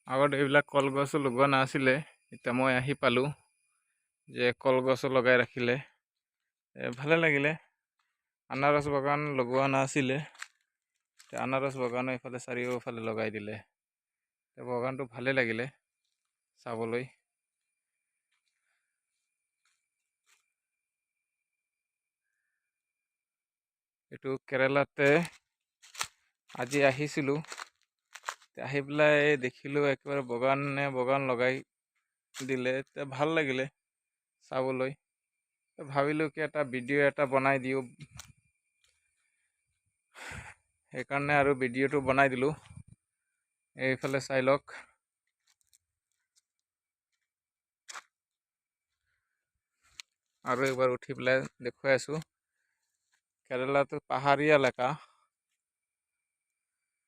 আগত এইবিলাক কলগছো লগোৱা নাছিলে। এতিয়া মই আহি পালোঁ যে কলগছো লগাই ৰাখিলে, ভালে লাগিলে। আনাৰস বাগান লগোৱা নাছিলে, আনাৰস বাগানো এইফালে চাৰিওফালে লগাই দিলে। বাগানটো ভালে লাগিলে চাবলৈ। এইটো কেৰেলাতে আজি আহিছিলোঁ, আহি পেলাই দেখিলোঁ একেবাৰে বগান লগাই দিলে। ভাল লাগিলে চাবলৈ। ভাবিলোঁ কি এটা ভিডিঅ' এটা বনাই দিওঁ, সেইকাৰণে আৰু ভিডিঅ'টো বনাই দিলোঁ। এইফালে চাই লওক, আৰু একবাৰ উঠি পেলাই দেখুৱাই আছোঁ। কেৰেলাটো পাহাৰীয়া এলেকা,